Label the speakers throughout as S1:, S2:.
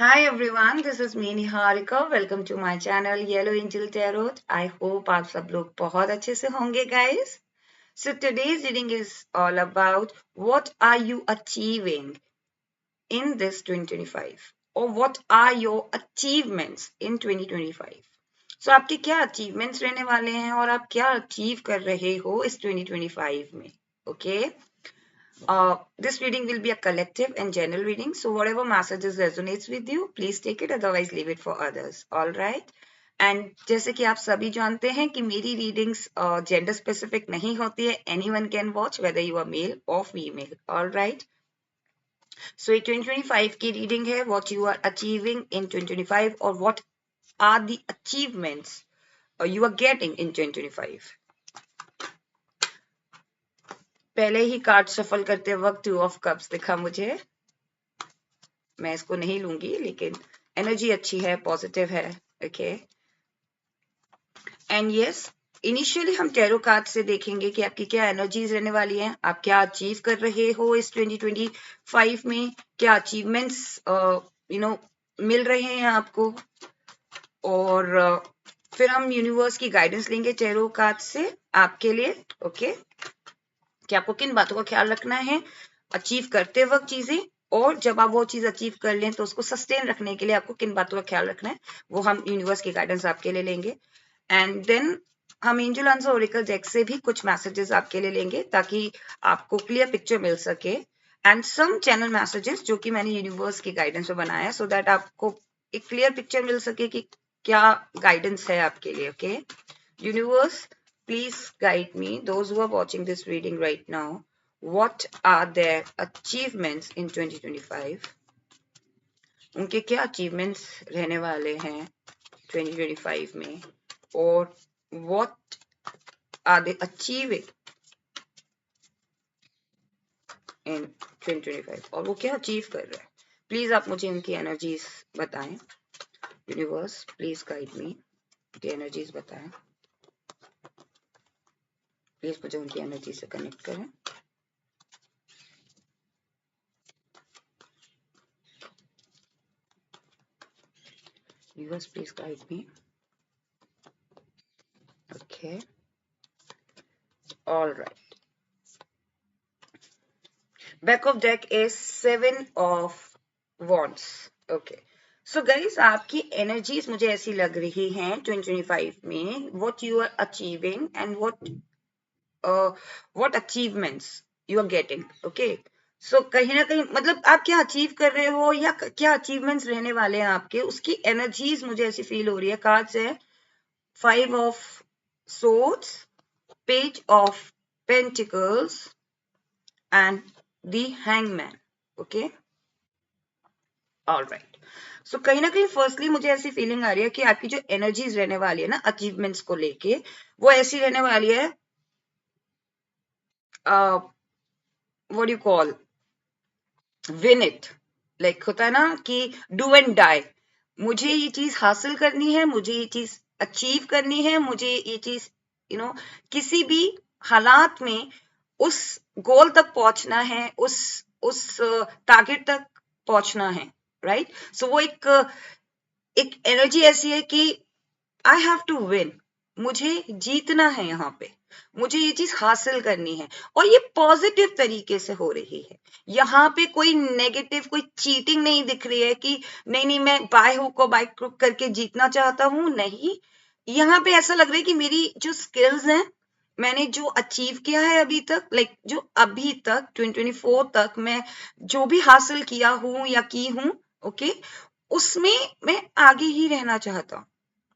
S1: Hi everyone, this is me Niharika. Welcome to my channel Yellow Angel Tarot. I hope आप सब लोग बहुत अच्छे से होंगे guys. So today's reading is all about what are you achieving in this 2025 or what are your achievements in 2025. So आपके क्या achievements रहने वाले हैं और आप क्या achieve कर रहे हो इस 2025 में. Okay. This reading will be a collective and general reading. So whatever messages resonates with you, please take it. Otherwise, leave it for others. All right. And जैसे कि आप सभी जानते हैं कि मेरी रीडिंग्स जेंडर स्पेसिफिक नहीं होती है. Anyone can watch whether you are male और फीमेल. All right. सो ये 2025 की रीडिंग है. What you are achieving in 2025 और what are the achievements you are getting in 2025. पहले ही कार्ड शफल करते वक्त 2 ऑफ कप्स दिखा मुझे. मैं इसको नहीं लूंगी लेकिन एनर्जी अच्छी है, पॉजिटिव है. ओके. एंड यस, इनिशियली हम टैरो कार्ड से देखेंगे कि आपकी क्या एनर्जीज रहने वाली हैं, आप क्या अचीव कर रहे हो इस 2025 में, क्या अचीवमेंट्स मिल रहे हैं आपको. और फिर हम यूनिवर्स की गाइडेंस लेंगे टैरो कार्ड से आपके लिए. ओके. कि आपको किन बातों का ख्याल रखना है अचीव करते वक्त चीजें, और जब आप वो चीज अचीव कर लें तो उसको सस्टेन रखने के लिए आपको किन बातों का ख्याल रखना है, वो हम यूनिवर्स की गाइडेंस आपके लिए लेंगे. एंड देन हम एंजल आंसर ओरेकल डेक से भी कुछ मैसेजेस आपके लिए लेंगे ताकि आपको क्लियर पिक्चर मिल सके. एंड सम चैनल मैसेजेस जो कि मैंने यूनिवर्स की गाइडेंस में बनाया है, सो दैट आपको एक क्लियर पिक्चर मिल सके कि क्या गाइडेंस है आपके लिए. Okay. Universe, please guide me, those who are watching this reading right now, what are their achievements in 2025. उनके क्या achievements रहने वाले हैं 2025 में, और what are they achieving in 2025, और वो क्या achieve कर रहे हैं. प्लीज आप मुझे उनकी एनर्जीज बताएं. यूनिवर्स, प्लीज गाइड मी, उनकी एनर्जीज बताएं. प्लीज मुझे उनकी एनर्जी से कनेक्ट करें. Viewers, please guide me. Okay. All right. Back of deck is 7 of Wands. Okay. So guys, आपकी energies मुझे ऐसी लग रही हैं 2025 में, what you are achieving and what achievements you are getting. Okay. So कहीं ना कहीं मतलब आप क्या अचीव कर रहे हो या क्या अचीवमेंट्स रहने वाले हैं आपके, उसकी एनर्जीज मुझे ऐसी फील हो रही है. कार्ड्स है 5 of Swords, Page of Pentacles and the Hangman. Okay. All right. So कहीं ना कहीं फर्स्टली मुझे ऐसी फीलिंग आ रही है कि आपकी जो एनर्जीज रहने वाली है ना अचीवमेंट्स को लेके, वो ऐसी रहने वाली है, what do you call, win it. Like होता है ना कि डू एंड डाई. मुझे ये चीज हासिल करनी है, मुझे ये चीज अचीव करनी है, मुझे ये चीज किसी भी हालात में उस गोल तक पहुंचना है, उस टारगेट तक पहुंचना है. राइट. सो वो एक एनर्जी ऐसी है कि आई हैव टू विन. मुझे जीतना है यहाँ पे, मुझे ये चीज हासिल करनी है, और ये पॉजिटिव तरीके से हो रही है. यहाँ पे कोई नेगेटिव, कोई चीटिंग नहीं दिख रही है कि नहीं मैं बाय हुक और बाय क्रुक करके जीतना चाहता हूं. नहीं, यहाँ पे ऐसा लग रहा है कि मेरी जो स्किल्स हैं, मैंने जो अचीव किया है अभी तक, लाइक जो अभी तक 2024 तक मैं जो भी हासिल किया हूं या की हूं, ओके, उसमें मैं आगे ही रहना चाहता हूं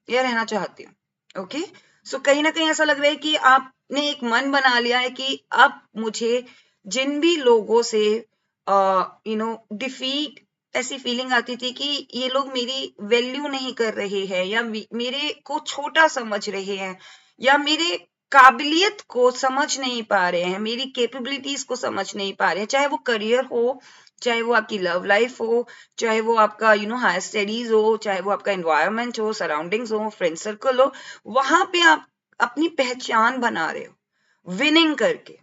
S1: या रहना चाहती हूँ. ओके. सो कहीं ना कहीं ऐसा लग रहा है कि आपने एक मन बना लिया है कि अब मुझे जिन भी लोगों से डिफीट, ऐसी फीलिंग आती थी कि ये लोग मेरी वैल्यू नहीं कर रहे हैं या मेरे को छोटा समझ रहे हैं या मेरे काबिलियत को समझ नहीं पा रहे हैं, मेरी कैपेबिलिटीज को समझ नहीं पा रहे हैं, चाहे वो करियर हो, चाहे वो आपकी लव लाइफ हो, चाहे वो आपका हायर स्टडीज हो, चाहे वो आपका एनवायरनमेंट हो, सराउंडिंग्स हो, फ्रेंड सर्कल हो. वहां पे आप अपनी पहचान बना रहे हो विनिंग करके.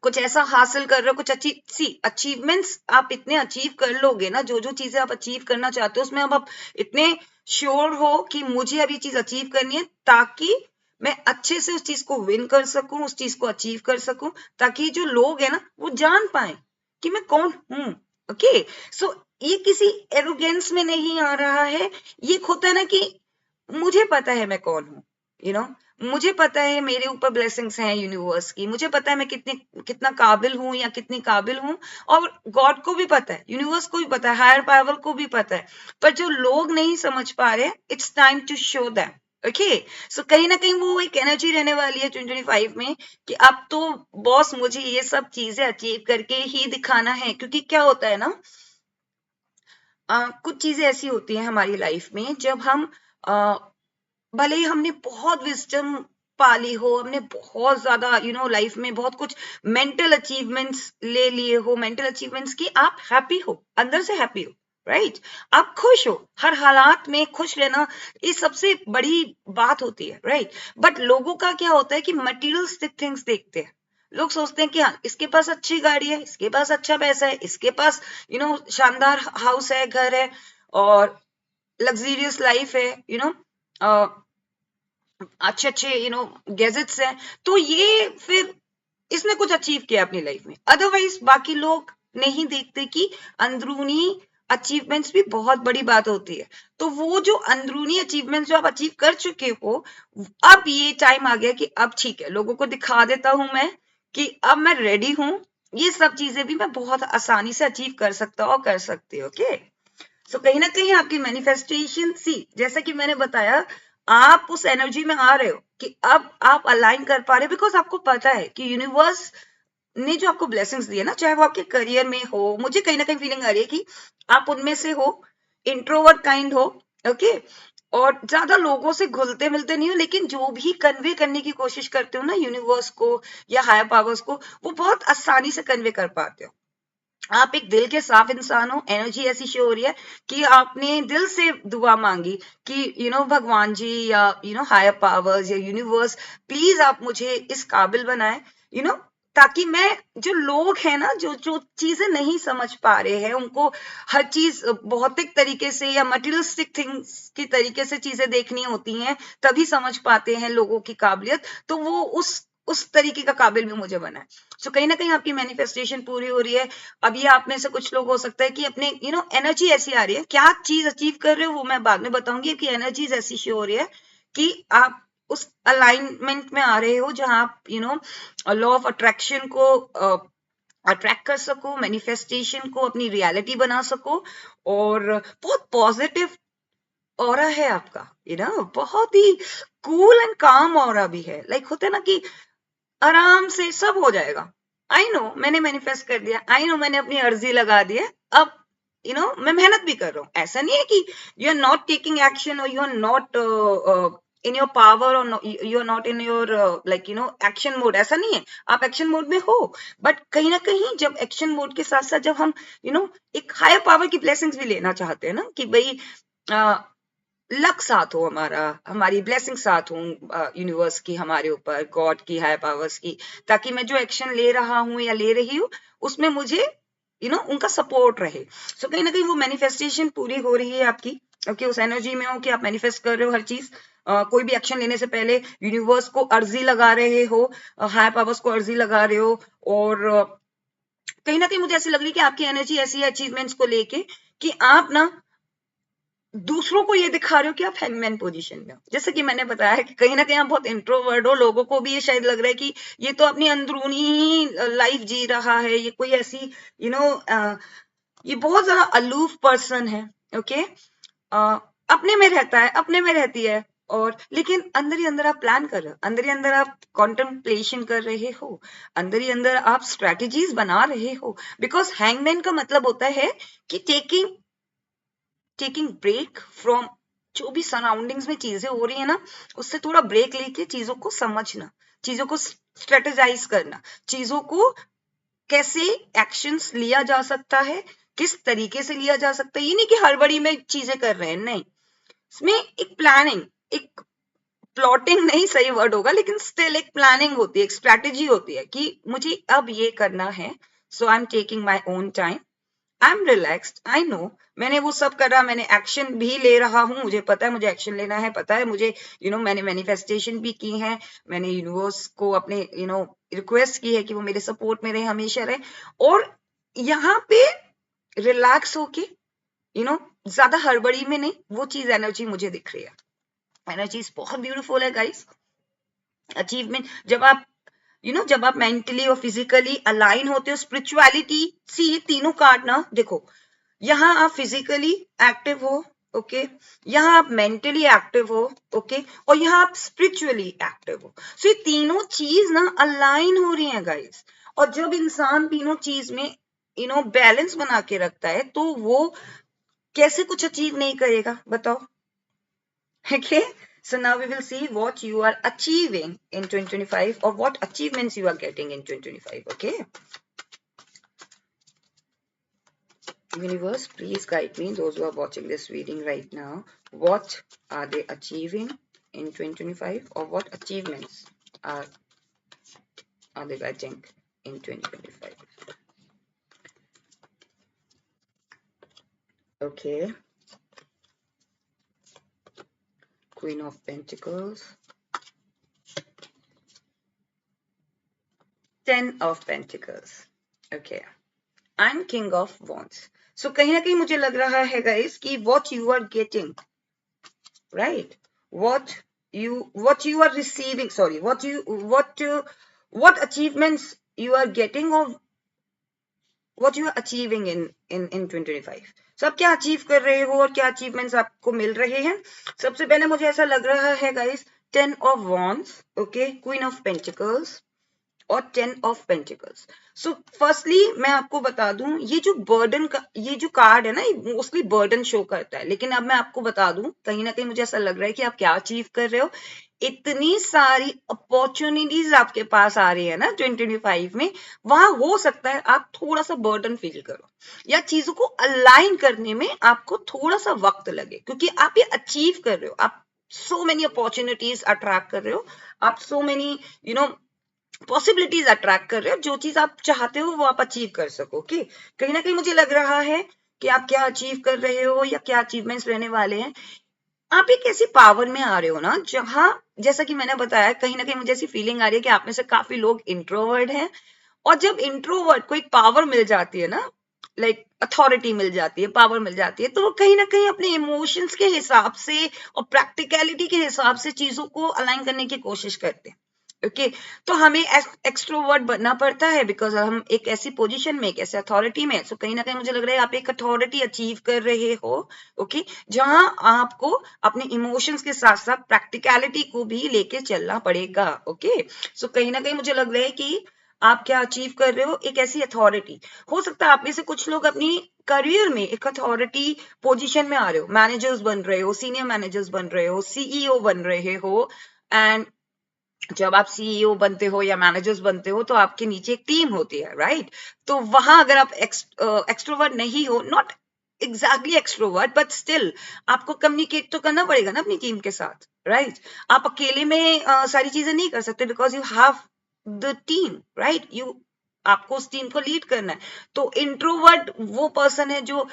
S1: कुछ ऐसा हासिल कर रहे हो, कुछ अचीवमेंट्स आप इतने अचीव कर लोगे ना, जो जो चीजें आप अचीव करना चाहते हो उसमें अब आप इतने श्योर हो कि मुझे अब ये चीज अचीव करनी है, ताकि मैं अच्छे से उस चीज को विन कर सकूं, उस चीज को अचीव कर सकूं, ताकि जो लोग है ना वो जान पाए कि मैं कौन हूं। ओके, सो ये किसी एरोगेंस में नहीं आ रहा है, ये होता है ना कि मुझे पता है मैं कौन हूं, मुझे पता है मेरे ऊपर ब्लेसिंग्स हैं यूनिवर्स की, मुझे पता है मैं कितना काबिल हूं या कितनी काबिल हूं, और गॉड को भी पता है, यूनिवर्स को भी पता है, हायर पावर को भी पता है, पर जो लोग नहीं समझ पा रहे, it's time to show them. Okay, so कहीं ना कहीं वो एक एनर्जी रहने वाली है 2025 में कि अब तो बॉस मुझे ये सब चीजें अचीव करके ही दिखाना है, क्योंकि क्या होता है ना, कुछ चीजें ऐसी होती हैं हमारी लाइफ में, जब हम भले ही हमने बहुत विजडम पाली हो, हमने बहुत ज्यादा लाइफ में बहुत कुछ मेंटल अचीवमेंट्स ले लिए हो, मेंटल अचीवमेंट्स की आप हैप्पी हो, अंदर से हैप्पी हो, राइट, आप खुश हो, हर हालात में खुश रहना, ये सबसे बड़ी बात होती है, राइट। बट लोगों का क्या होता है कि मटेरियलिस्टिक थिंग्स देखते हैं, लोग सोचते हैं कि हाँ इसके पास अच्छी गाड़ी है, इसके पास अच्छा पैसा है, इसके पास शानदार हाउस है, घर है, और लग्जरियस लाइफ है, अच्छे अच्छे गैजेट्स हैं, तो ये फिर इसने कुछ अचीव किया अपनी लाइफ में। अदरवाइज बाकी लोग नहीं देखते कि अंदरूनी अचीवमेंट्स भी बहुत बड़ी बात होती है। तो वो जो अंदरूनी अचीवमेंट्स जो आप अचीव कर चुके हो, अब ये टाइम आ गया कि अब ठीक है, लोगों को दिखा देता हूं मैं कि अब मैं रेडी हूं, ये सब चीजें भी मैं बहुत आसानी से अचीव कर सकता हूं और कर सकती हूँ। ओके, सो कहीं ना कहीं आपकी मैनिफेस्टेशन जैसा कि मैंने बताया, आप उस एनर्जी में आ रहे हो कि अब आप अलाइन कर पा रहे हो, बिकॉज आपको पता है कि यूनिवर्स ने जो आपको ब्लेसिंग्स दिए ना, चाहे वो आपके करियर में हो, मुझे कहीं ना कहीं फीलिंग आ रही है कि आप उनमें से हो, इंट्रोवर्ट काइंड हो, ओके, और ज्यादा लोगों से घुलते मिलते नहीं हो, लेकिन जो भी कन्वे करने की कोशिश करते हो ना यूनिवर्स को या हायर पावर्स को, वो बहुत आसानी से कन्वे कर पाते हो। आप एक दिल के साफ इंसान हो, एनर्जी ऐसी शो हो रही है कि आपने दिल से दुआ मांगी कि भगवान जी या हायर पावर्स या यूनिवर्स, प्लीज आप मुझे इस काबिल बनाए, ताकि मैं, जो लोग हैं ना, जो जो चीजें नहीं समझ पा रहे हैं, उनको हर चीज भौतिक तरीके से या मटेरियलिस्टिक थिंग्स की तरीके से चीजें देखनी होती हैं, तभी समझ पाते हैं लोगों की काबिलियत, तो वो उस तरीके का काबिल भी मुझे बना है। सो कहीं ना कहीं आपकी मैनिफेस्टेशन पूरी हो रही है। अब ये आप में से कुछ लोग हो सकता है कि अपने एनर्जी ऐसी आ रही है, क्या चीज अचीव कर रहे हो वो मैं बाद में बताऊंगी, कि एनर्जीज ऐसी शो हो रही है कि आप उस अलाइनमेंट में आ रहे हो जहां आप लॉ ऑफ अट्रैक्शन को अट्रैक्ट कर सको, मैनिफेस्टेशन को अपनी रियलिटी बना सको, और बहुत पॉजिटिव ऑरा है आपका, बहुत ही कूल एंड काम ऑरा भी है। लाइक होता है ना कि आराम से सब हो जाएगा, आई नो मैंने मैनिफेस्ट कर दिया, आई नो मैंने अपनी अर्जी लगा दी है, अब मैं मेहनत भी कर रहा हूँ, ऐसा नहीं है कि you are not taking action और you are not in your power और you are not in your like action mode, ऐसा नहीं है, आप एक्शन मोड में हो, बट कहीं ना कहीं जब एक्शन मोड के साथ साथ जब हम एक हायर पावर की ब्लेसिंग्स भी लेना चाहते हैं ना, कि भाई लक साथ हो, हमारी ब्लेसिंग साथ हो यूनिवर्स की हमारे ऊपर, गॉड की, हायर पावर्स की, ताकि मैं जो एक्शन ले रहा हूं या ले रही हूँ उसमें मुझे उनका सपोर्ट रहे। सो कहीं ना कहीं वो मैनिफेस्टेशन पूरी हो रही है आपकी, ओके, उस एनर्जी में हो कि आप मैनिफेस्ट कर रहे हो हर चीज, कोई भी एक्शन लेने से पहले यूनिवर्स को अर्जी लगा रहे हो, हायर पावर्स को अर्जी लगा रहे हो, और कहीं ना कहीं मुझे ऐसी लग रही है कि आपकी एनर्जी ऐसी है अचीवमेंट्स को लेके कि आप ना दूसरों को ये दिखा रहे हो कि आप हैंगमैन पोजीशन में हो। जैसे कि मैंने बताया कि कहीं ना कहीं आप बहुत इंट्रोवर्ट हो, लोगों को भी ये शायद लग रहा है कि ये तो अपनी अंदरूनी ही लाइफ जी रहा है, ये कोई ऐसी ये बहुत ज्यादा अलूफ पर्सन है, ओके, अपने में रहता है, अपने में रहती है, और लेकिन अंदर ही अंदर आप प्लान कर रहे हो, अंदर ही अंदर आप कॉन्टेम्पलेशन कर रहे हो, अंदर ही अंदर आप स्ट्रेटेजीज बना रहे हो, बिकॉज हैंगमैन का मतलब होता है कि टेकिंग ब्रेक फ्रॉम जो भी सराउंडिंग्स में चीजें हो रही है ना, उससे थोड़ा ब्रेक लेके चीजों को समझना, चीजों को स्ट्रेटेजाइज करना, चीजों को कैसे एक्शंस लिया जा सकता है, किस तरीके से लिया जा सकता है, ये नहीं कि हड़बड़ी में चीजें कर रहे हैं, नहीं, इसमें एक प्लॉटिंग नहीं सही वर्ड होगा, लेकिन स्टिल एक प्लानिंग होती है, एक स्ट्रैटेजी होती है कि मुझे अब ये करना है. So I am taking my own time, I am relaxed, I know मैंने वो सब करा, मैंने एक्शन भी ले रहा हूँ, मुझे पता है मुझे एक्शन लेना है, पता है मुझे मैंने मैनिफेस्टेशन भी की है, मैंने यूनिवर्स को अपने रिक्वेस्ट की है कि वो मेरे सपोर्ट में रहे, हमेशा रहे. और यहाँ पे रिलैक्स होके ज्यादा हड़बड़ी में नहीं, वो चीज एनर्जी मुझे दिख रही है. एनर्जी बहुत ब्यूटीफुल है गाइस. अचीवमेंट जब आप मेंटली और फिजिकली अलाइन होते हो, स्पिरिचुअलिटी, सी तीनों कार्ड ना देखो, यहाँ आप फिजिकली एक्टिव हो, ओके, यहाँ आप मेंटली एक्टिव हो, ओके, और यहाँ आप स्पिरिचुअली एक्टिव हो. सो ये तीनों चीज ना अलाइन हो रही हैं गाइस. और जब इंसान तीनों चीज में बैलेंस बना के रखता है, तो वो कैसे कुछ अचीव नहीं करेगा, बताओ. Okay, so now we will see what you are achieving in 2025 or what achievements you are getting in 2025. Okay, universe, please guide me, those who are watching this reading right now, what are they achieving in 2025 or what achievements are they getting in 2025. Okay, Queen of Pentacles, 10 of Pentacles, okay, and King of Wands. So कहीं ना कहीं मुझे लग रहा है guys कि what you are getting, right, what you are receiving, sorry, what achievements you are getting or what you are achieving in 2025. So आप क्या अचीव कर रहे हो और क्या अचीवमेंट्स आपको मिल रहे हैं. सबसे पहले मुझे ऐसा लग रहा है guys, 10 of Wands, okay, Queen of Pentacles और 10 ऑफ पेंटिकल्स. सो फर्स्टली मैं आपको बता दूं, ये जो बर्डन का ये जो कार्ड है ना, ये मोस्टली बर्डन शो करता है, लेकिन अब मैं आपको बता दूं, कहीं ना कहीं मुझे ऐसा लग रहा है कि आप क्या अचीव कर रहे हो. इतनी सारी अपॉर्चुनिटीज आपके पास आ रही है ना 2025 में, वहां हो सकता है आप थोड़ा सा बर्डन फील करो या चीजों को अलाइन करने में आपको थोड़ा सा वक्त लगे, क्योंकि आप ये अचीव कर रहे हो, आप सो मेनी अपॉर्चुनिटीज अट्रैक्ट कर रहे हो, आप सो मेनी पॉसिबिलिटीज अट्रैक्ट कर रहे हो, जो चीज आप चाहते हो वो आप अचीव कर सको. कि कहीं ना कहीं मुझे लग रहा है कि आप क्या अचीव कर रहे हो या क्या अचीवमेंट्स रहने वाले हैं. आप एक ऐसी पावर में आ रहे हो ना, जहां जैसा कि मैंने बताया, कहीं ना कहीं मुझे ऐसी फीलिंग आ रही है कि आप में से काफी लोग इंट्रोवर्ट हैं, और जब इंट्रोवर्ट को एक पावर मिल जाती है ना, लाइक अथॉरिटी मिल जाती है, पावर मिल जाती है, तो वो कहीं ना कहीं अपने इमोशंस के हिसाब से और प्रैक्टिकलिटी के हिसाब से चीजों को अलाइन करने की कोशिश करते हैं. ओके, तो हमें एक्सट्रोवर्ट बनना पड़ता है, बिकॉज हम एक ऐसी पोजीशन में, एक ऐसे अथॉरिटी में. सो कहीं ना कहीं मुझे लग रहा है आप एक अथॉरिटी अचीव कर रहे हो, ओके, जहां आपको अपने इमोशंस के साथ साथ प्रैक्टिकलिटी को भी लेके चलना पड़ेगा. ओके, सो कहीं ना कहीं मुझे लग रहा है कि आप क्या अचीव कर रहे हो, एक ऐसी अथॉरिटी. हो सकता है आप में से कुछ लोग अपनी करियर में एक अथॉरिटी पोजीशन में आ रहे हो, मैनेजर्स बन रहे हो, सीनियर मैनेजर्स बन रहे हो, सीईओ बन रहे हो. एंड जब आप सीईओ बनते हो या मैनेजर्स बनते हो, तो आपके नीचे एक टीम होती है, राइट. तो वहां अगर आप एक्सट्रोवर्ट नहीं हो, not exactly extrovert, but still आपको कम्युनिकेट तो करना पड़ेगा ना अपनी टीम के साथ, राइट. आप अकेले में सारी चीजें नहीं कर सकते, because you have the team, right. आपको उस टीम को लीड करना है. तो इंट्रोवर्ट वो पर्सन है जो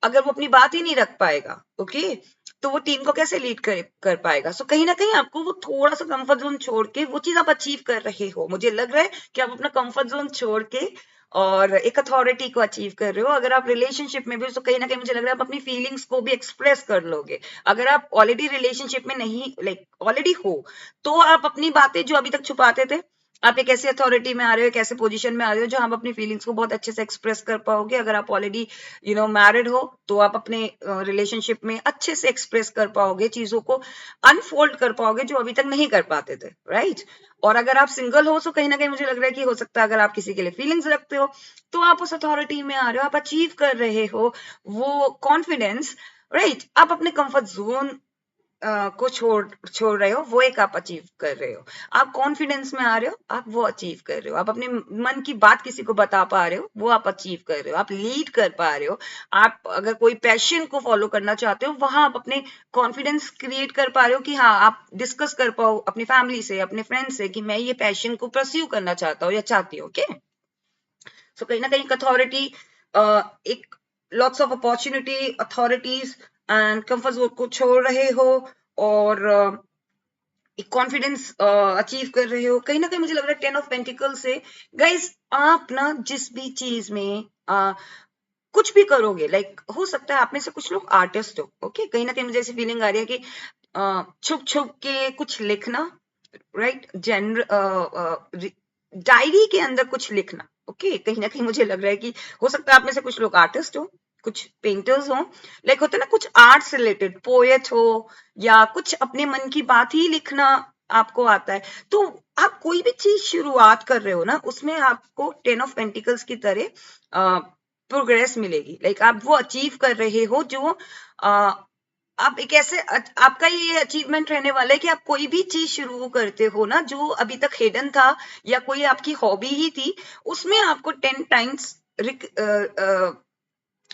S1: अगर वो अपनी बात ही नहीं रख पाएगा, ओके, तो वो टीम को कैसे लीड कर पाएगा. सो कहीं ना कहीं आपको वो थोड़ा सा कंफर्ट जोन छोड़ के वो चीज आप अचीव कर रहे हो. मुझे लग रहा है कि आप अपना कंफर्ट जोन छोड़ के और एक अथॉरिटी को अचीव कर रहे हो. अगर आप रिलेशनशिप में भी, तो कहीं ना कहीं मुझे लग रहा है आप अपनी फीलिंग्स को भी एक्सप्रेस कर लोगे. अगर आप ऑलरेडी रिलेशनशिप में नहीं, लाइक ऑलरेडी हो, तो आप अपनी बातें जो अभी तक छुपाते थे, आप एक ऐसी अथॉरिटी में आ रहे हो, एक ऐसे पोजीशन में आ रहे हो जहां आप अपनी फीलिंग्स को बहुत अच्छे से एक्सप्रेस कर पाओगे. अगर आप ऑलरेडी मैरिड हो, तो आप अपने रिलेशनशिप में अच्छे से एक्सप्रेस कर पाओगे, चीजों को अनफोल्ड कर पाओगे जो अभी तक नहीं कर पाते थे, राइट. और अगर आप सिंगल हो, तो कहीं ना कहीं मुझे लग रहा है कि हो सकता है अगर आप किसी के लिए फीलिंग्स रखते हो, तो आप उस अथॉरिटी में आ रहे हो, आप अचीव कर रहे हो वो कॉन्फिडेंस, राइट. आप अपने कंफर्ट जोन को छोड़ रहे हो, वो एक आप अचीव कर रहे हो। आप कॉन्फिडेंस में आ रहे हो, आप वो अचीव कर रहे हो। आप अपने मन की बात किसी को बता पा रहे हो, वो आप अचीव कर रहे हो। आप लीड कर पा रहे हो। आप अगर कोई पैशन को फॉलो करना चाहते हो, वहां आप अपने कॉन्फिडेंस क्रिएट कर पा रहे हो कि हाँ, आप डिस्कस कर पाओ अपनी फैमिली से, अपने फ्रेंड से कि मैं ये पैशन को परस्यू करना चाहता हूँ या चाहती हूँ। ओके, सो कहीं ना कहीं अथॉरिटी, एक lots of opportunity, authorities and comfort zone को छोड़ रहे हो और एक कॉन्फिडेंस अचीव कर रहे हो। कहीं ना कहीं मुझे लग रहा है 10 ऑफ पेंटिकल से गाइस, आप ना जिस भी चीज में कुछ भी करोगे, लाइक हो सकता है आप में से कुछ लोग आर्टिस्ट हो। ओके, कहीं ना कहीं मुझे ऐसी फीलिंग आ रही है कि छुप छुप के कुछ लिखना, राइट, जनरल डायरी के अंदर कुछ लिखना। ओके, कहीं ना कहीं मुझे लग रहा है कि हो सकता है आप में से कुछ लोग आर्टिस्ट हो, कुछ पेंटर्स हो, लाइक होता है ना कुछ आर्ट से रिलेटेड, पोएट हो, या कुछ अपने मन की बात ही लिखना आपको आता है। तो आप कोई भी चीज शुरुआत कर रहे हो ना, उसमें आपको 10 ऑफ पेंटिकल्स की तरह प्रोग्रेस मिलेगी। लाइक आप वो अचीव कर रहे हो जो आप एक ऐसे आपका ये अचीवमेंट रहने वाला है कि आप कोई भी चीज शुरू करते हो ना जो अभी तक हिडन था या कोई आपकी हॉबी ही थी, उसमें आपको 10 टाइम्स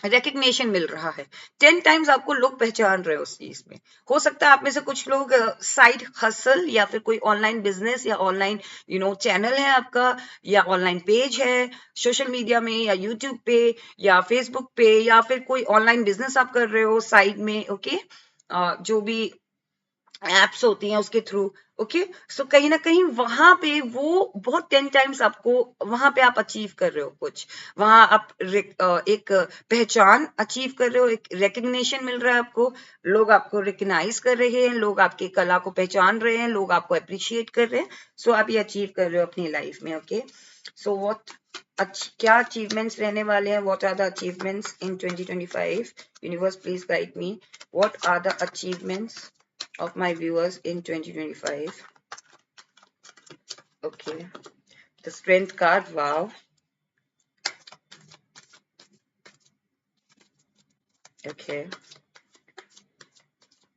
S1: रिकग्निशन मिल रहा है। 10 टाइम्स आपको लोग पहचान रहे हो उस चीज में। हो सकता है आप में से कुछ लोग साइड हसल या फिर कोई ऑनलाइन बिजनेस या ऑनलाइन चैनल है आपका, या ऑनलाइन पेज है सोशल मीडिया में या यूट्यूब पे या फेसबुक पे, या फिर कोई ऑनलाइन बिजनेस आप कर रहे हो साइड में। ओके, जो भी एप्स होती हैं उसके थ्रू। ओके, सो कहीं ना कहीं वहां पे वो बहुत 10 टाइम्स आपको, वहां पे आप अचीव कर रहे हो कुछ, वहां आप एक पहचान अचीव कर रहे हो, एक रिकग्निशन मिल रहा है आपको, लोग आपको रिकग्नाइज कर रहे हैं, लोग आपकी कला को पहचान रहे हैं, लोग आपको अप्रिशिएट कर रहे हैं। सो आप ये अचीव कर रहे हो अपनी लाइफ में। ओके, सो क्या अचीवमेंट्स रहने वाले हैं? What are the achievements in 2025? Universe please guide me, what are the achievements of my viewers in 2025? Okay, the strength card, wow. Okay,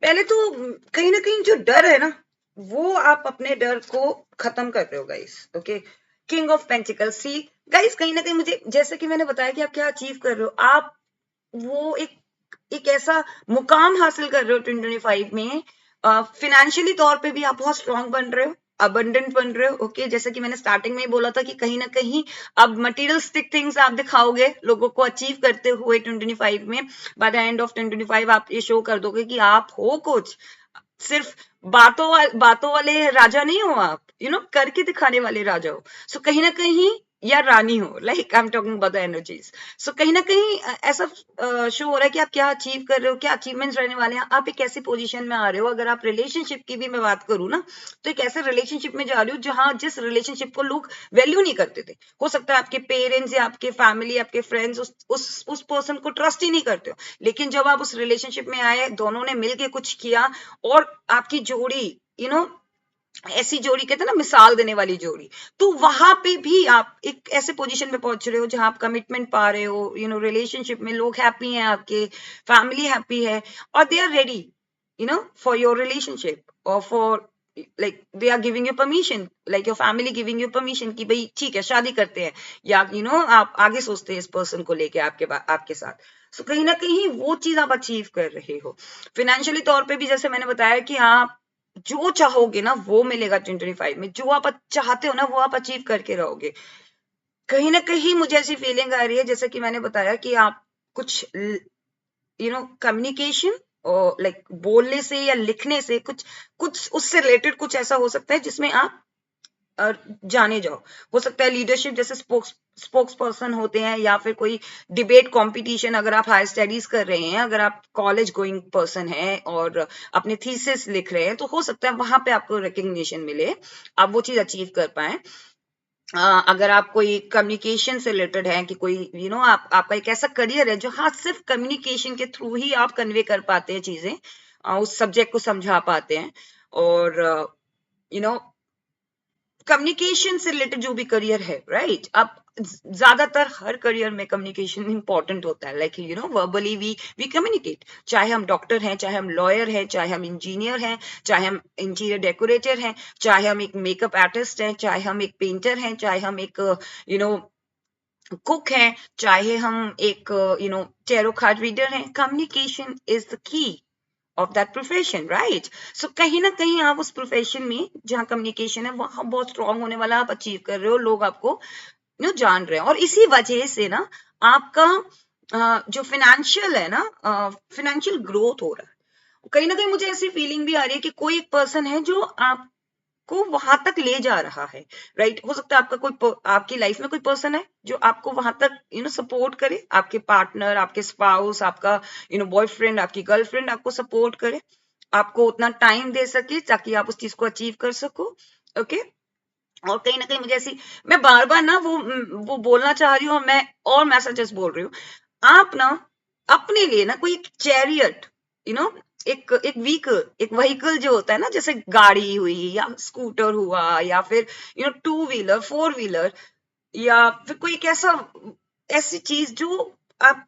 S1: पहले तो कहीं ना कहीं जो डर है ना, वो आप अपने डर को खत्म कर रहे हो guys. Okay, king of pentacle, see guys, कहीं ना कहीं मुझे, जैसे कि मैंने बताया कि आप क्या अचीव कर रहे हो, आप वो एक ऐसा मुकाम हासिल कर रहे हो 2025 में। फिनेंशियली तौर पे भी आप बहुत स्ट्रांग बन रहे हो, अबंडेंट बन रहे हो। ओके, जैसे कि मैंने स्टार्टिंग में ही बोला था कि कहीं ना कहीं अब मटेरियलिस्टिक थिंग्स आप दिखाओगे लोगों को अचीव करते हुए 2025 में। बाय द एंड ऑफ 2025 आप ये शो कर दोगे कि आप हो कुछ, सिर्फ बातों वाले राजा नहीं हो आप, करके दिखाने वाले राजा हो। सो कहीं ना कहीं, या रानी हो, like I am talking about the energies. So कहीं ना कहीं ऐसा शो हो रहा है कि आप क्या अचीव कर रहे हो, क्या अचीवमेंट्स रहने वाले हैं। आप एक ऐसी पोजीशन में आ रहे हो, अगर आप रिलेशनशिप की भी मैं बात करूँ ना, तो एक ऐसे रिलेशनशिप में जा रही हो जहां जिस रिलेशनशिप को लोग वैल्यू नहीं करते थे। हो सकता है आपके पेरेंट्स या आपके फैमिली, आपके फ्रेंड्स उस पर्सन को ट्रस्ट ही नहीं करते हो, लेकिन जब आप उस रिलेशनशिप में आए, दोनों ने मिलके कुछ किया और आपकी जोड़ी, ऐसी जोड़ी कहते हैं ना, मिसाल देने वाली जोड़ी, तो वहां पे भी आप एक ऐसे पोजीशन पे पहुंच रहे हो जहां आप कमिटमेंट पा रहे हो, रिलेशनशिप में लोग हैप्पी हैं, आपके फैमिली हैप्पी है, और they are ready for your relationship, और for like they are giving you permission, like your family giving you permission कि भाई ठीक है शादी करते हैं, या आप आगे सोचते हैं इस पर्सन को लेके आपके साथ। सो कहीं ना कहीं वो चीज आप अचीव कर रहे हो। फाइनेंशियली तौर पे भी जैसे मैंने बताया कि आप जो चाहोगे ना वो मिलेगा 2025 में, जो आप चाहते हो ना वो आप अचीव करके रहोगे। कहीं ना कहीं मुझे ऐसी फीलिंग आ रही है, जैसे कि मैंने बताया कि आप कुछ कम्युनिकेशन और लाइक बोलने से या लिखने से कुछ कुछ उससे रिलेटेड कुछ ऐसा हो सकता है जिसमें आप जाने जाओ। हो सकता है लीडरशिप, जैसे स्पोक्स पर्सन होते हैं, या फिर कोई डिबेट कंपटीशन, अगर आप हायर स्टडीज कर रहे हैं, अगर आप कॉलेज गोइंग पर्सन हैं और अपने थीसिस लिख रहे हैं, तो हो सकता है वहां पे आपको रिकग्निशन मिले, आप वो चीज अचीव कर पाए। अगर आप कोई कम्युनिकेशन से रिलेटेड है, कि कोई आपका एक ऐसा करियर है जो हाँ सिर्फ कम्युनिकेशन के थ्रू ही आप कन्वे कर पाते हैं चीजें, उस सब्जेक्ट को समझा पाते हैं, और यू नो कम्युनिकेशन से रिलेटेड जो भी करियर है, राइट, आप ज्यादातर हर करियर में कम्युनिकेशन इंपॉर्टेंट होता है, लाइक वर्बली वी कम्युनिकेट, चाहे हम डॉक्टर हैं, चाहे हम लॉयर हैं, चाहे हम इंजीनियर हैं, चाहे हम इंटीरियर डेकोरेटर हैं, चाहे हम एक मेकअप आर्टिस्ट हैं, चाहे हम एक पेंटर हैं, चाहे हम एक कुक हैं, चाहे हम एक टैरो कार्ड रीडर हैं, communication is the key of that profession, right. So कहीं ना कहीं आप उस प्रोफेशन में जहाँ कम्युनिकेशन है वहां बहुत स्ट्रांग होने वाला आप अचीव कर रहे हो, लोग आपको जान रहे हैं, और इसी वजह से ना आपका जो फाइनेंशियल है ना, फाइनेंशियल ग्रोथ हो रहा है। कहीं ना कहीं मुझे ऐसी फीलिंग भी आ रही है कि कोई एक पर्सन है जो आपको वहां तक ले जा रहा है, राइट। हो सकता है आपका कोई आपकी लाइफ में कोई पर्सन है जो आपको वहां तक सपोर्ट करे, आपके पार्टनर, आपके स्पाउस, आपका बॉयफ्रेंड, आपकी गर्लफ्रेंड आपको सपोर्ट करे, आपको उतना टाइम दे सके ताकि आप उस चीज को अचीव कर सको, ओके। और कहीं ना कहीं मुझे ऐसी, मैं बार बार ना वो बोलना चाह रही हूँ, और मैं सजेस्ट बोल रही हूँ, आप ना अपने लिए ना कोई एक चैरियट, एक व्हीकल जो होता है ना, जैसे गाड़ी हुई या स्कूटर हुआ या फिर टू व्हीलर, फोर व्हीलर, या फिर कोई एक ऐसी चीज जो आप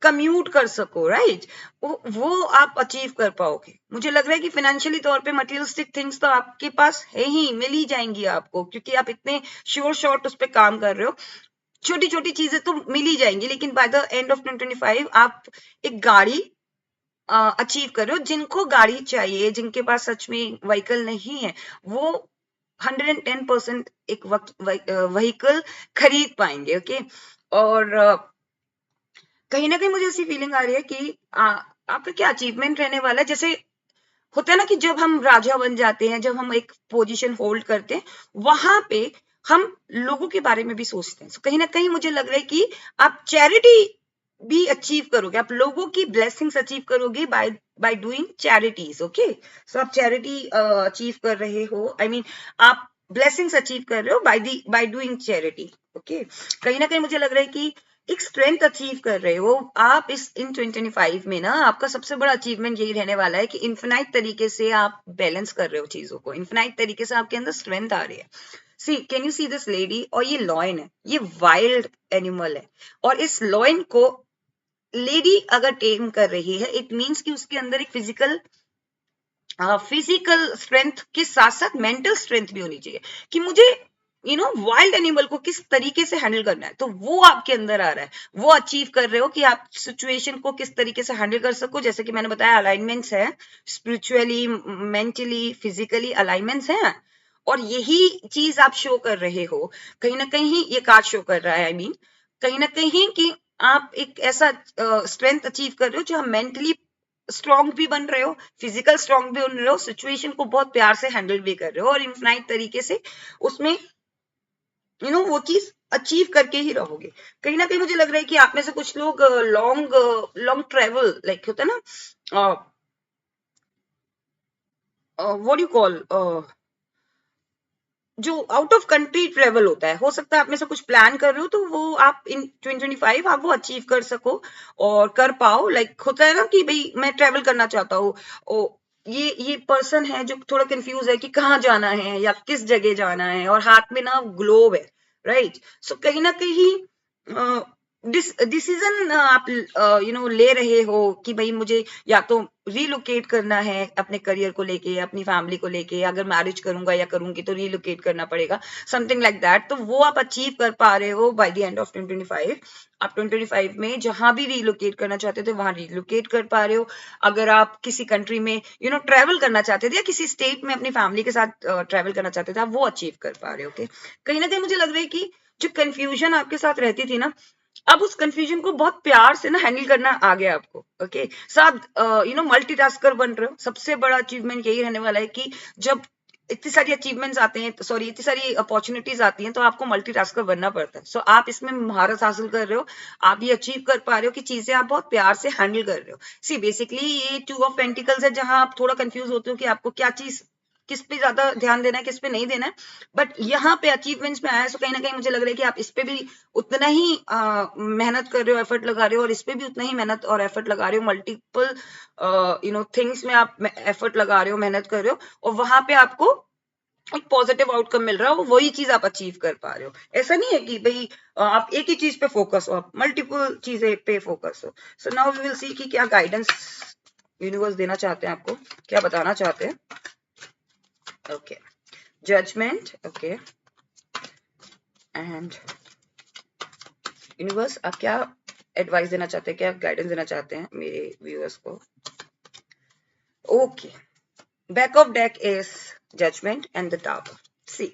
S1: कम्यूट कर सको, राइट, वो आप अचीव कर पाओगे। मुझे लग रहा है कि फाइनेंशियली तौर पे मटेरियलिस्टिक थिंग्स तो आपके पास है ही, मिल ही जाएंगी आपको, क्योंकि आप इतने श्योर शॉर्ट उस पर काम कर रहे हो। छोटी छोटी चीजें तो मिल ही जाएंगी, लेकिन बाय द एंड ऑफ 2025 आप एक गाड़ी अचीव कर रहे हो। जिनको गाड़ी चाहिए, जिनके पास सच में व्हीकल नहीं है, वो 110% एक व्हीकल खरीद पाएंगे, ओके। और कहीं ना कहीं मुझे ऐसी फीलिंग आ रही है कि आपका क्या अचीवमेंट रहने वाला है। जैसे होता है ना कि जब हम राजा बन जाते हैं, जब हम एक पोजीशन होल्ड करते हैं, वहां पे हम लोगों के बारे में भी सोचते हैं। कहीं ना कहीं मुझे लग रहा है कि आप चैरिटी भी अचीव करोगे, आप लोगों की ब्लेसिंग्स अचीव करोगे by by doing charities, okay. So आप चैरिटी अचीव कर रहे हो, आई मीन आप ब्लेसिंग्स अचीव कर रहे हो बाय डूइंग चैरिटी, ओके। कहीं ना कहीं मुझे लग रहा है कि एक स्ट्रेंथ अचीव कर रहे हो आप इस इन 2025 में ना। आपका सबसे बड़ा अचीवमेंट यही रहने वाला है कि इन्फिनाइट तरीके से आप बैलेंस कर रहे हो चीजों को, इन्फिनाइट तरीके से आपके अंदर स्ट्रेंथ आ रही है। See, can you see this lady, और ये लॉयन है, ये वाइल्ड एनिमल है, और इस लॉयन को लेडी अगर टेम कर रही है, इट मीन्स कि उसके अंदर एक फिजिकल स्ट्रेंथ के साथ साथ मेंटल स्ट्रेंथ भी होनी चाहिए कि मुझे वाइल्ड एनिमल को किस तरीके से हैंडल करना है, तो वो आपके अंदर आ रहा है। वो अचीव कर रहे हो कि आप सिचुएशन को किस तरीके से हैंडल कर सको। जैसे कि मैंने बताया, अलाइनमेंट्स है, स्पिरिचुअली, मेंटली, फिजिकली अलाइनमेंट्स हैं, और यही चीज आप शो कर रहे हो। कहीं ना कहीं ये कार्ड शो कर रहा है, आई मीन कहीं ना कहीं कि आप एक ऐसा स्ट्रेंथ अचीव कर रहे हो जो हम मेंटली स्ट्रॉन्ग भी बन रहे हो, फिजिकल स्ट्रॉन्ग भी बन रहे हो, सिचुएशन को बहुत प्यार से हैंडल भी कर रहे हो, और इन्फिनाइट तरीके से उसमें वो चीज अचीव करके ही रहोगे। कहीं ना कहीं मुझे लग रहा है कि आप में से कुछ लोग लॉन्ग लॉन्ग ट्रेवल, लाइक होता है ना, व्हाट यू कॉल, जो आउट ऑफ कंट्री ट्रेवल होता है, हो सकता है आप में से कुछ प्लान कर रहे हो, तो वो आप इन 2025 आप वो अचीव कर सको और कर पाओ। लाइक होता है ना कि भाई मैं ट्रेवल करना चाहता हूँ, ये पर्सन है जो थोड़ा कंफ्यूज है कि कहाँ जाना है या किस जगह जाना है, और हाथ में ना ग्लोब है, राइट। सो कहीं ना कहीं डिसीजन आप ले रहे हो कि भाई मुझे या तो रीलोकेट करना है अपने करियर को लेके, अपनी फैमिली को लेके, अगर मैरिज करूंगा या करूंगी तो रीलोकेट करना पड़ेगा, समथिंग लाइक दैट। तो वो आप अचीव कर पा रहे हो बाय द एंड ऑफ 2025। आप 2025 में जहां भी रीलोकेट करना चाहते थे वहां रीलोकेट कर पा रहे हो। अगर आप किसी कंट्री में ट्रेवल करना चाहते थे, या किसी स्टेट में अपनी फैमिली के साथ ट्रेवल करना चाहते थे, आप वो अचीव कर पा रहे हो, ओके। कहीं ना कहीं मुझे लग रहा है कि जो कंफ्यूजन आपके साथ रहती थी ना, अब उस कंफ्यूजन को बहुत प्यार से ना हैंडल करना आ गया आपको, ओके। सब मल्टीटास्कर बन रहे हो। सबसे बड़ा अचीवमेंट यही रहने वाला है कि जब इतनी सारी अचीवमेंट्स आते हैं, सॉरी इतनी सारी अपॉर्चुनिटीज आती हैं, तो आपको मल्टीटास्कर बनना पड़ता है। सो आप इसमें महारत हासिल कर रहे हो, आप ये अचीव कर पा रहे हो कि चीजें आप बहुत प्यार से हैंडल कर रहे हो। सी बेसिकली ये 2 ऑफ पेंटिकल्स है, जहां आप थोड़ा कंफ्यूज होते हो कि आपको क्या चीज, किस पे ज्यादा ध्यान देना है, किस पे नहीं देना है। बट यहाँ पे अचीवमेंट्स में आया, सो कहीं ना कहीं मुझे लग रहा है कि आप इस पे भी उतना ही मेहनत कर रहे हो, एफर्ट लगा रहे हो, और इस पे भी उतना ही मेहनत और एफर्ट लगा रहे हो। मल्टीपल थिंग्स में आप एफर्ट लगा रहे हो, मेहनत कर रहे हो, और वहां पे आपको एक पॉजिटिव आउटकम मिल रहा हो, वही चीज आप अचीव कर पा रहे हो। ऐसा नहीं है कि भाई आप एक ही चीज पे फोकस हो, आप मल्टीपल चीजें पे फोकस हो। So now we will see कि क्या गाइडेंस यूनिवर्स देना चाहते हैं आपको, क्या बताना चाहते हैं। Okay, judgement. Okay, and universe आप क्या एडवाइस देना चाहते हैं, क्या गाइडेंस देना चाहते हैं मेरे व्यूअर्स को। Okay, back of deck is judgement and the tower. See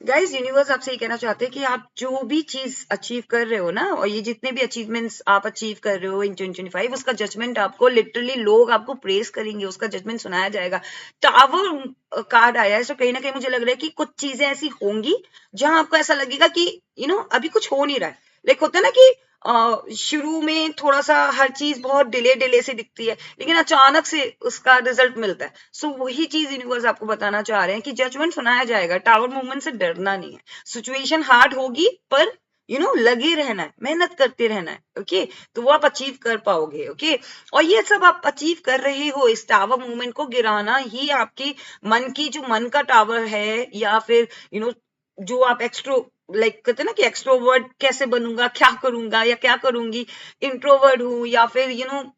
S1: guys, universe आपसे ये कहना चाहते हैं कि आप जो भी चीज अचीव कर रहे हो ना, और ये जितने भी अचीवमेंट्स आप अचीव कर रहे हो इन 2025, उसका जजमेंट आपको लिटरली लोग आपको प्रेस करेंगे, उसका जजमेंट सुनाया जाएगा। टावर कार्ड आया है, तो कहीं ना कहीं मुझे लग रहा है कि कुछ चीजें ऐसी होंगी जहां आपको ऐसा लगेगा कि अभी कुछ हो नहीं रहा है। लाइक होता है ना कि शुरू में थोड़ा सा हर चीज बहुत डिले डिले से दिखती है, लेकिन अचानक से उसका रिजल्ट मिलता है। सो वही चीज यूनिवर्स आपको बताना चाह रहे हैं कि जजमेंट सुनाया जाएगा, टावर मूवमेंट से डरना नहीं है। सिचुएशन हार्ड होगी, पर लगे रहना है, मेहनत करते रहना है। ओके, तो वो आप अचीव कर पाओगे। ओके, और ये सब आप अचीव कर रहे हो, इस टावर मूवमेंट को गिराना ही आपके मन की, जो मन का टावर है, या फिर जो आप लाइक कहते हैं ना कि एक्सट्रोवर्ट कैसे बनूंगा, क्या करूंगा या क्या करूंगी, इंट्रोवर्ट हूं, या फिर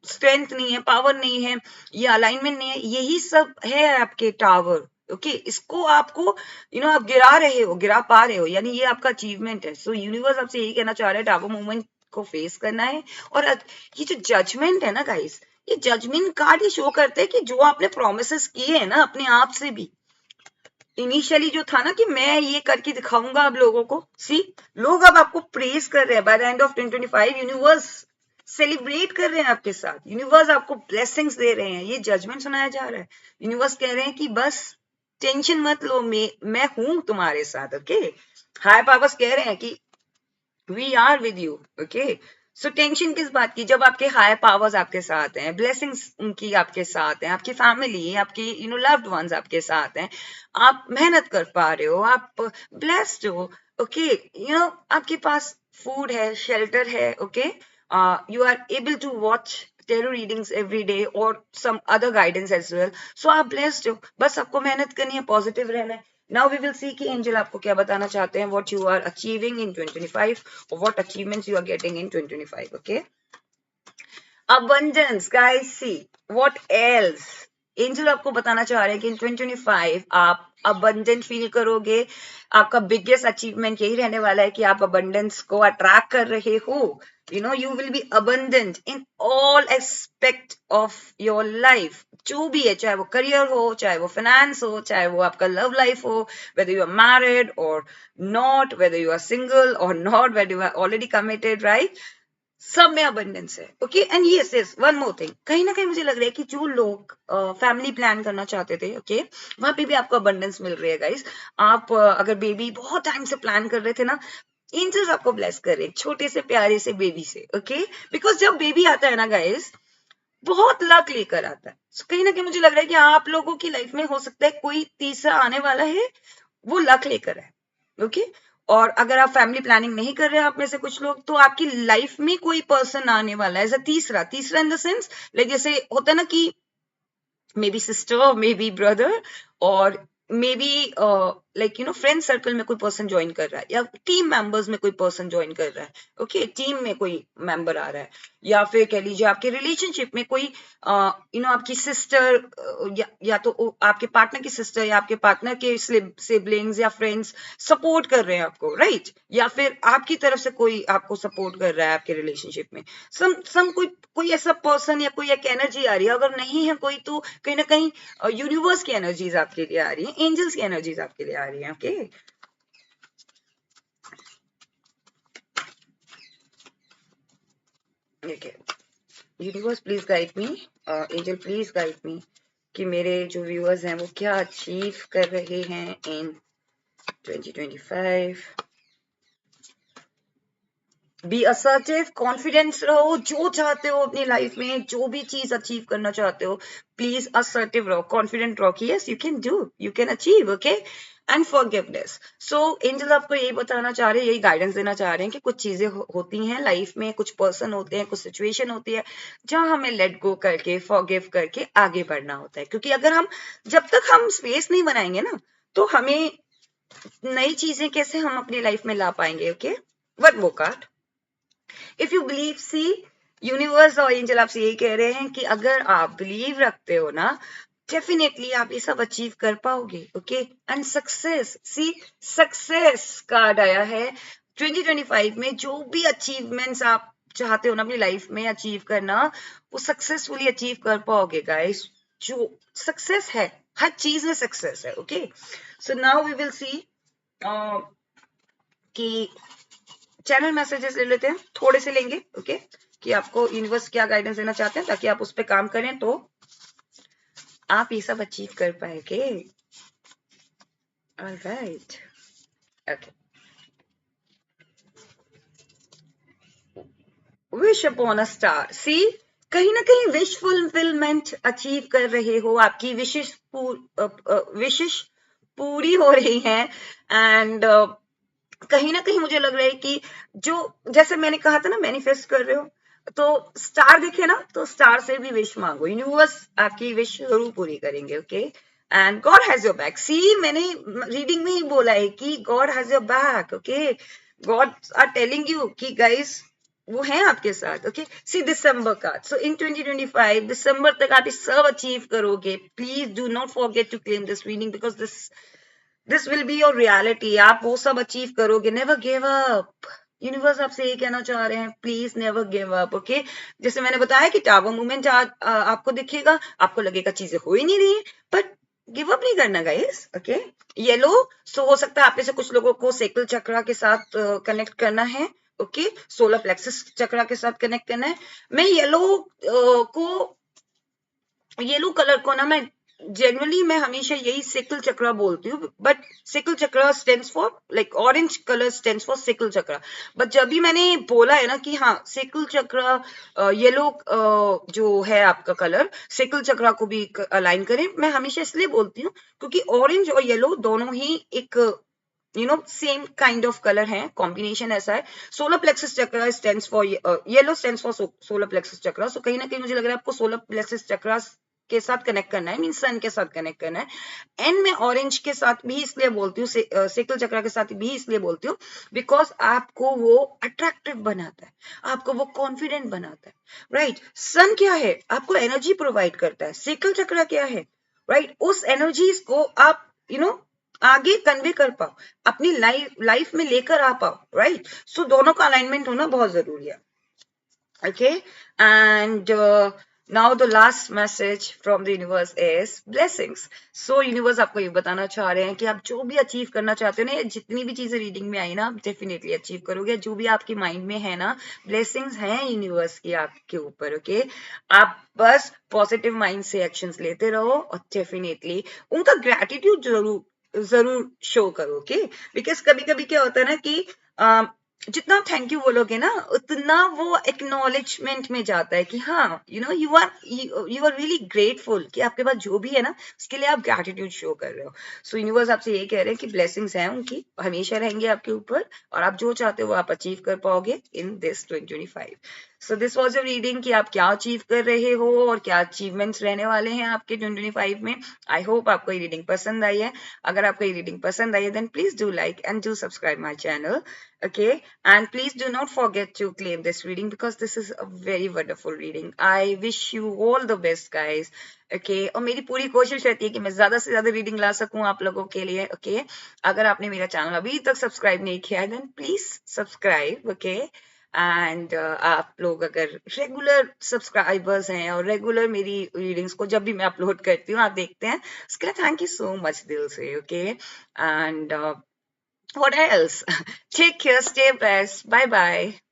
S1: स्ट्रेंथ नहीं है, पावर नहीं है, या अलाइनमेंट नहीं है, यही सब है आपके टावर। ओके, इसको आपको आप गिरा रहे हो, गिरा पा रहे हो, यानी ये आपका अचीवमेंट है। सो यूनिवर्स आपसे यही कहना चाह रहा है, टावर मूवमेंट को फेस करना है। और ये जो जजमेंट है ना गाइस, ये जजमेंट कार्ड ये शो करते हैं कि जो आपने प्रोमिसेस किए हैं ना अपने आप से भी, इनिशियली जो था ना कि मैं ये करके दिखाऊंगा अब लोगों को, सी लोग अब आपको प्रेज कर रहे हैं। By the end of 2025 universe celebrate कर रहे हैं आपके साथ, यूनिवर्स आपको ब्लेसिंग्स दे रहे हैं, ये जजमेंट सुनाया जा रहा है। यूनिवर्स कह रहे हैं कि बस टेंशन मत लो, मैं हूं तुम्हारे साथ। ओके, हाई पावर्स कह रहे हैं कि we are with you. Okay, so tension किस बात की, जब आपके हायर पावर्स आपके साथ हैं, ब्लेसिंग्स उनकी आपके साथ हैं, आपकी फैमिली, आपकी लव्ड वंस आपके साथ हैं, आप मेहनत कर पा रहे हो, आप ब्लेस्ड हो। ओके, आपके पास फूड है, शेल्टर है। Okay, you are able to watch tarot readings every day और some other guidance as well. So आप ब्लेस्ड हो, बस आपको मेहनत करनी है, पॉजिटिव रहना है। नाउ वी विल सी कि एंजल आपको क्या बताना चाहते हैं, what you are achieving in 2025 or what achievements you are getting in 2025. Okay, abundance guys, see what else angel आपको बताना चाह रहे हैं कि इन 2025 आप abundant फील करोगे। आपका बिगेस्ट अचीवमेंट यही रहने वाला है कि आप abundance को अट्रैक्ट कर रहे हो। you will be abundant in all aspect of your life, जो भी है, चाहे वो करियर हो, चाहे वो फाइनेंस हो, चाहे वो आपका लव लाइफ हो, whether you are married or not, whether you are single or not, whether you are already committed, right? सब में अबंडेंस है। Okay, and yes yes one more thing, कहीं ना कहीं मुझे लग रहा है कि जो लोग फैमिली प्लान करना चाहते थे, ओके, वहां पे भी आपको अबंडेंस मिल रही है गाइस। आप अगर बेबी बहुत टाइम से प्लान कर रहे थे ना, एंजल्स आपको ब्लेस कर रहे हैं छोटे से प्यारे से बेबी से। ओके, बिकॉज जब बेबी आता है ना गाइस, बहुत लक लेकर आता है। So, कहीं ना कहीं मुझे लग रहा है कि आप लोगों की लाइफ में हो सकता है कोई तीसरा आने वाला है, वो लक लेकर है। ओके, और अगर आप फैमिली प्लानिंग नहीं कर रहे हैं, आप में से कुछ लोग, तो आपकी लाइफ में कोई पर्सन आने वाला है एज अ तीसरा। तीसरा इन द सेंस, लाइक जैसे होता है ना कि maybe sister, maybe brother, और maybe like friend circle में कोई पर्सन ज्वाइन कर रहा है, या टीम मेंबर्स में कोई पर्सन ज्वाइन कर रहा है। ओके, टीम में कोई मेंबर आ रहा है, या फिर कह लीजिए आपके रिलेशनशिप में कोई आपकी सिस्टर, या तो आपके पार्टनर की सिस्टर, या आपके पार्टनर के सिबलिंग्स या फ्रेंड्स सपोर्ट कर रहे हैं आपको, राइट? या फिर आपकी तरफ से कोई आपको सपोर्ट कर रहा है आपके रिलेशनशिप में। सम कोई ऐसा पर्सन या कोई एक एनर्जी आ रही है। अगर नहीं है कोई, तो कहीं ना कहीं यूनिवर्स की एनर्जीज आपके लिए आ रही है, एंजल्स की एनर्जीज आपके लिए आ रही है। Okay, universe please guide me, angel please guide मी कि मेरे जो व्यूअर्स हैं वो क्या अचीव कर रहे हैं इन 2025। बी असर्टिव, कॉन्फिडेंस रहो, जो चाहते हो अपनी लाइफ में, जो भी चीज अचीव करना चाहते हो, प्लीज असर्टिव रहो, कॉन्फिडेंट रहो कि yes you can do, you can achieve. Okay, and forgiveness. So angel आपको यही बताना चाह रहे हैं, यही गाइडेंस देना चाह रहे हैं कि कुछ चीजें होती हैं लाइफ में, कुछ पर्सन होते हैं, कुछ सिचुएशन होती है जहां हमें लेट गो करके, फॉरगिव करके आगे बढ़ना होता है। क्योंकि अगर हम, जब तक हम स्पेस नहीं बनाएंगे ना, तो हमें नई चीजें कैसे हम अपनी लाइफ में ला पाएंगे? Okay, one more card. If you believe, see universe और एंजल आपसे यही कह रहे हैं कि अगर आप बिलीव रखते हो ना, डेफिनेटली आप ये सब अचीव कर पाओगे। Okay, and success, see success card आया है 2025 में। जो भी अचीवमेंट्स आप चाहते हो ना अपनी लाइफ में अचीव करना, वो सक्सेसफुली अचीव कर पाओगे गाइस। जो सक्सेस है, हर चीज में सक्सेस है। Okay, so now we will see कि चैनल मैसेजेस ले लेते हैं, थोड़े से लेंगे। ओके, कि आपको यूनिवर्स क्या गाइडेंस देना चाहते हैं ताकि आप उस पर काम करें तो आप ये सब अचीव कर पाएंगे। Alright, okay. Wish upon a star, see कहीं ना कहीं विश फुलफिलमेंट अचीव कर रहे हो, आपकी विशेष विशेष पूरी हो रही हैं। एंड कहीं ना कहीं मुझे लग रहा है कि जो, जैसे मैंने कहा था ना, मैनिफेस्ट कर रहे हो, तो स्टार दिखे ना, तो स्टार से भी विश मांगो, यूनिवर्स आपकी विश जरूर पूरी करेंगे। Okay, and God has your back. See मैंने रीडिंग में ही बोला है कि God has your back. Okay, God are telling you कि गाइस वो है आपके साथ। ओके, सी दिसंबर का, सो इन 2025 दिसंबर तक आप ये सब अचीव करोगे। Please do not forget to claim this reading because this will be your reality. आप वो सब अचीव करोगे। Never give up. यूनिवर्स आपसे ये कहना चाह रहे हैं, please never give up. Okay, जैसे मैंने बताया कि टावर मूवमेंट आपको दिखेगा, आपको लगेगा चीजें हो ही नहीं रही है, बट गिव अप नहीं करना गाइस। ओके, येलो, सो हो सकता है आप में से कुछ लोगों को सेकल चक्रा के साथ कनेक्ट करना है। ओके, सोलर प्लेक्सस चक्रा के साथ कनेक्ट करना है। मैं येलो कलर को ना, मैं जनरली मैं हमेशा यही सिकल चक्रा बोलती हूँ, but sickle chakra stands for like orange colour stands for sickle chakra. But जब भी मैंने बोला है ना कि हाँ सिकल चक्रा येलो जो है आपका कलर, सिकल चक्रा को भी अलाइन करें, मैं हमेशा इसलिए बोलती हूँ क्योंकि ऑरेंज और येलो दोनों ही एक सेम काइंड ऑफ कलर है, कॉम्बिनेशन ऐसा है। Solar plexus chakra stands for yellow stands for solar plexus chakra. So कहीं ना कहीं मुझे लग रहा है आपको सोलर प्लेक्सस चक्रा के साथ कनेक्ट करना है, मीन सन के साथ कनेक्ट करना है। एंड मैं ऑरेंज के साथ भी इसलिए बोलती हूँ, सेकल चक्रा के साथ भी इसलिए बोलती हूँ बिकॉज आपको वो अट्रैक्टिव बनाता है, आपको वो कॉन्फिडेंट बनाता है। राइट, सन क्या है? आपको एनर्जी प्रोवाइड करता है। सेकल चक्रा क्या है? राइट, उस एनर्जीज को आप आगे कन्वे कर पाओ, अपनी लाइफ में लेकर आ पाओ। राइट, सो दोनों का अलाइनमेंट होना बहुत जरूरी है। Okay, and now the last message from the universe is blessings. So universe आपको ये बताना चाह रहे हैं कि आप जो भी अचीव करना चाहते हो ना, जितनी भी चीजें रीडिंग में आई ना, आप डेफिनेटली अचीव करोगे। जो भी आपके माइंड में है ना, ब्लेसिंग्स हैं यूनिवर्स की आपके ऊपर। ओके, आप बस पॉजिटिव माइंड से एक्शंस लेते रहो और डेफिनेटली उनका ग्रैटिट्यूड जरूर जरूर शो करो। ओके, बिकॉज कभी कभी क्या होता है ना कि जितना आप थैंक यू बोलोगे ना, उतना वो एक्नॉलेजमेंट में जाता है कि हाँ यू आर रियली ग्रेटफुल कि आपके पास जो भी है ना, उसके लिए आप ग्रैटिट्यूड शो कर रहे हो। सो यूनिवर्स आपसे यही कह रहे हैं कि ब्लेसिंग्स हैं उनकी, हमेशा रहेंगे आपके ऊपर, और आप जो चाहते हो वो आप अचीव कर पाओगे in this 2025। So this was your reading कि आप क्या अचीव कर रहे हो और क्या अचीवमेंट्स रहने वाले हैं आपके 2025 में। आई होप आपको ये रीडिंग पसंद आई है। अगर आपको ये रीडिंग पसंद आई है then please do like and do subscribe my channel. Okay, and please do not forget to claim this reading because this is a very wonderful reading. I wish you all the best guys. Okay, और मेरी पूरी कोशिश रहती है कि मैं ज्यादा से ज्यादा रीडिंग ला सकूं आप लोगों के लिए। Okay, अगर आपने मेरा चैनल अभी तक सब्सक्राइब नहीं किया है then please subscribe. Okay, and आप लोग अगर रेगुलर सब्सक्राइबर्स हैं और रेगुलर मेरी रीडिंग्स को जब भी मैं अपलोड करती हूँ आप देखते हैं, उसके लिए थैंक यू सो मच दिल से। Okay, and what else? Take care, stay blessed. Bye bye.